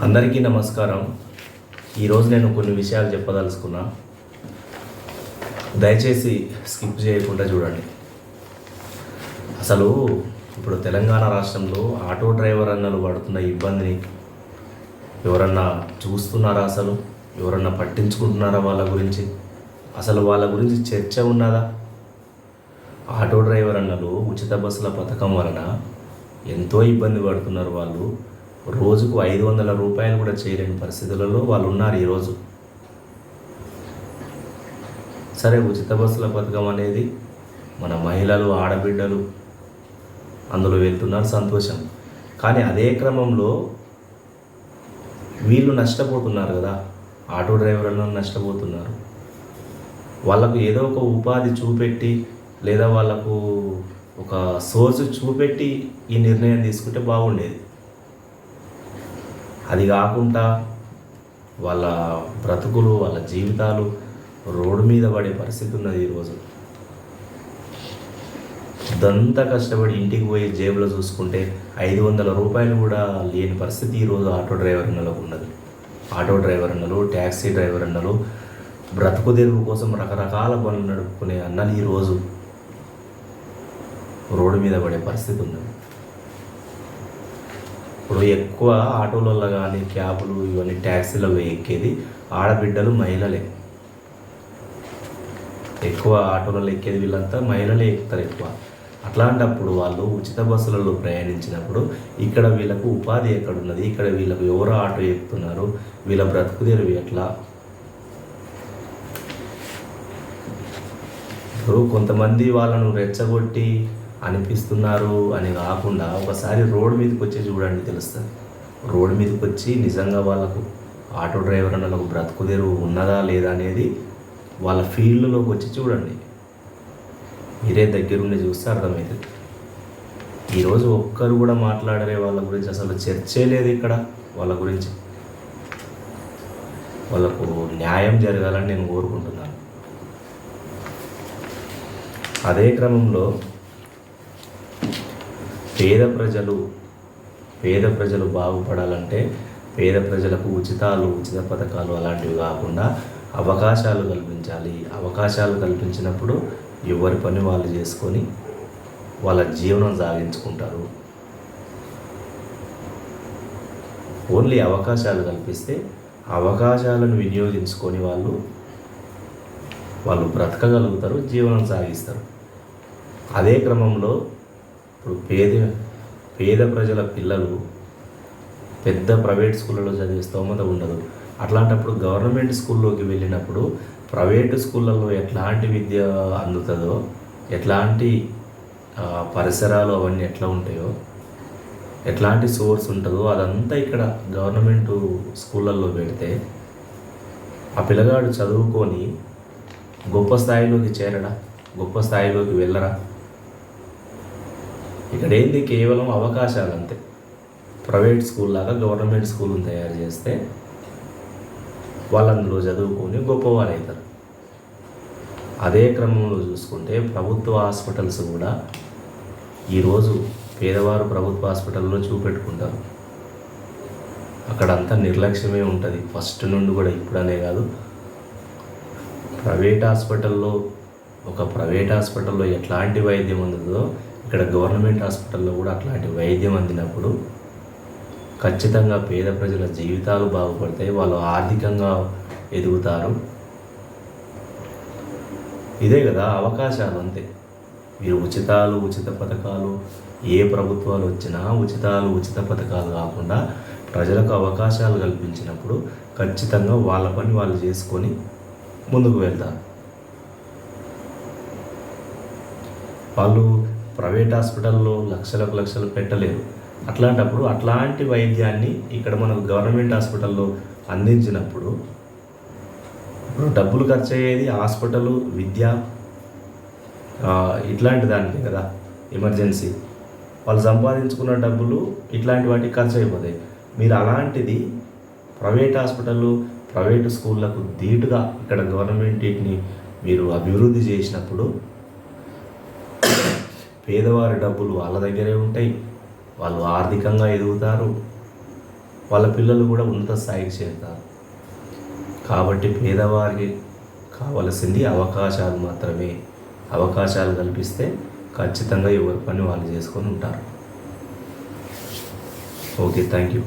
అందరికీ నమస్కారం. ఈరోజు నేను కొన్ని విషయాలు చెప్పదలుచుకున్నా. దయచేసి స్కిప్ చేయకుండా చూడండి. అసలు ఇప్పుడు తెలంగాణ రాష్ట్రంలో ఆటో డ్రైవర్ అన్నలు పడుతున్న ఇబ్బందిని ఎవరన్నా చూస్తున్నారా? అసలు ఎవరన్నా పట్టించుకుంటున్నారా? వాళ్ళ గురించి అసలు వాళ్ళ గురించి చర్చ ఉన్నదా? ఆటో డ్రైవర్ అన్నలు ఉచిత బస్సుల పథకం వలన ఎంతో ఇబ్బంది పడుతున్నారు. వాళ్ళు రోజుకు 500 రూపాయలు కూడా చేయలేని పరిస్థితులలో వాళ్ళు ఉన్నారు ఈరోజు. సరే, ఉచిత బస్సుల పథకం అనేది మన మహిళలు, ఆడబిడ్డలు అందులో వెళ్తున్నారు, సంతోషం. కానీ అదే క్రమంలో వీళ్ళు నష్టపోతున్నారు కదా, ఆటో డ్రైవర్లను నష్టపోతున్నారు. వాళ్ళకు ఏదో ఒక ఉపాధి చూపెట్టి లేదా వాళ్ళకు ఒక సోర్స్ చూపెట్టి ఈ నిర్ణయం తీసుకుంటే బాగుండేది. అది కాకుండా వాళ్ళ బ్రతుకులు, వాళ్ళ జీవితాలు రోడ్డు మీద పడే పరిస్థితి ఉన్నది ఈరోజు. ఇదంతా కష్టపడి ఇంటికి పోయి జేబులో చూసుకుంటే 500 రూపాయలు కూడా లేని పరిస్థితి ఈరోజు ఆటో డ్రైవర్ అన్నలకు ఉన్నది. ఆటో డ్రైవర్ అన్నలు, ట్యాక్సీ డ్రైవర్ అన్నలు, బ్రతుకు తెరువు కోసం రకరకాల పనులు నడుపుకునే అన్నలు ఈరోజు రోడ్డు మీద పడే పరిస్థితి ఉన్నది. ఇప్పుడు ఎక్కువ ఆటోలలో కానీ క్యాబులు ఇవన్నీ ట్యాక్సీలలో ఎక్కేది ఆడబిడ్డలు, మహిళలే. ఎక్కువ ఆటోలలో ఎక్కేది వీళ్ళంతా మహిళలే ఎక్కుతారు ఎక్కువ. అట్లాంటప్పుడు వాళ్ళు ఉచిత బస్సులలో ప్రయాణించినప్పుడు ఇక్కడ వీళ్ళకు ఉపాధి ఎక్కడున్నది? ఇక్కడ వీళ్ళకు ఎవరు ఆటో ఎక్కుతున్నారు? వీళ్ళ బ్రతుకు తెరువు ఎట్లా? ఇప్పుడు కొంతమంది వాళ్ళను రెచ్చగొట్టి అనిపిస్తున్నారు అని కాకుండా ఒకసారి రోడ్డు మీదకి వచ్చి చూడండి, తెలుస్తుంది. రోడ్డు మీదకి వచ్చి నిజంగా వాళ్ళకు ఆటో డ్రైవర్ అన్నలకు బ్రతుకు తెరువు ఉన్నదా లేదా అనేది వాళ్ళ ఫీల్డ్లోకి వచ్చి చూడండి. మీరే దగ్గరుండి చూస్తే అర్థమవుతుంది. ఈరోజు ఒక్కరు కూడా మాట్లాడరే వాళ్ళ గురించి, అసలు చర్చే లేదు ఇక్కడ వాళ్ళ గురించి. వాళ్ళకు న్యాయం జరగాలని నేను కోరుకుంటున్నాను. అదే క్రమంలో పేద ప్రజలు బాగుపడాలంటే పేద ప్రజలకు ఉచిత పథకాలు అలాంటివి కాకుండా అవకాశాలు కల్పించాలి. అవకాశాలు కల్పించినప్పుడు ఎవరి పని వాళ్ళు చేసుకొని వాళ్ళ జీవనం సాగించుకుంటారు. ఓన్లీ అవకాశాలు కల్పిస్తే అవకాశాలను వినియోగించుకొని వాళ్ళు బ్రతకగలుగుతారు, జీవనం సాగిస్తారు. అదే క్రమంలో ఇప్పుడు పేద ప్రజల పిల్లలు పెద్ద ప్రైవేట్ స్కూళ్ళలో చదివే స్తోమత ఉండదు. అట్లాంటప్పుడు గవర్నమెంట్ స్కూల్లోకి వెళ్ళినప్పుడు ప్రైవేటు స్కూళ్ళల్లో ఎట్లాంటి విద్య అందుతుందో, ఎట్లాంటి పరిసరాలు అవన్నీ ఎట్లా ఉంటాయో, ఎట్లాంటి సోర్స్ ఉంటుందో అదంతా ఇక్కడ గవర్నమెంట్ స్కూళ్ళల్లో పెడితే ఆ పిల్లగాడు చదువుకొని గొప్ప స్థాయిలోకి చేరడా? గొప్ప స్థాయిలోకి వెళ్ళరా? ఇక్కడ ఏంది? కేవలం అవకాశాలు అంతే. ప్రైవేట్ స్కూల్ లాగా గవర్నమెంట్ స్కూల్ని తయారు చేస్తే వాళ్ళందులో చదువుకొని గొప్పవారు అవుతారు. అదే క్రమంలో చూసుకుంటే ప్రభుత్వ హాస్పిటల్స్ కూడా ఈరోజు పేదవారు ప్రభుత్వ హాస్పిటల్లో చూపెట్టుకుంటారు. అక్కడంతా నిర్లక్ష్యమే ఉంటుంది ఫస్ట్ నుండి కూడా, ఇప్పుడనే కాదు. ప్రైవేట్ హాస్పిటల్లో ఎట్లాంటి వైద్యం అందుతుందో ఇక్కడ గవర్నమెంట్ హాస్పిటల్లో కూడా అట్లాంటి వైద్యం అందినప్పుడు ఖచ్చితంగా పేద ప్రజల జీవితాలు బాగుపడతాయి, వాళ్ళు ఆర్థికంగా ఎదుగుతారు. ఇదే కదా అవకాశాలు, అంతే. మీరు ఉచిత పథకాలు ఏ ప్రభుత్వాలు వచ్చినా ఉచిత పథకాలు కాకుండా ప్రజలకు అవకాశాలు కల్పించినప్పుడు ఖచ్చితంగా వాళ్ళ పని వాళ్ళు చేసుకొని ముందుకు వెళ్తారు. వాళ్ళు ప్రైవేట్ హాస్పిటల్లో లక్షలు పెట్టలేరు. అట్లాంటప్పుడు అట్లాంటి వైద్యాన్ని ఇక్కడ మనకు గవర్నమెంట్ హాస్పిటల్లో అందించినప్పుడు ఇప్పుడు డబ్బులు ఖర్చు అయ్యేది హాస్పిటల్, విద్య ఇట్లాంటి దానికి కదా, ఎమర్జెన్సీ. వాళ్ళు సంపాదించుకున్న డబ్బులు ఇట్లాంటి వాటికి ఖర్చు అయిపోతాయి. మీరు అలాంటిది ప్రైవేట్ హాస్పిటళ్ళు, ప్రైవేటు స్కూళ్ళకు ధీటుగా ఇక్కడ గవర్నమెంట్ వీటిని మీరు అభివృద్ధి చేసినప్పుడు పేదవారి డబ్బులు వాళ్ళ దగ్గరే ఉంటాయి, వాళ్ళు ఆర్థికంగా ఎదుగుతారు. వాళ్ళ పిల్లలు కూడా ఉన్నత స్థాయికి చేరుతారు. కాబట్టి పేదవారికి కావలసింది అవకాశాలు మాత్రమే. అవకాశాలు కల్పిస్తే ఖచ్చితంగా ఎవరి పని వాళ్ళు చేసుకొని ఉంటారు. Okay, thank you.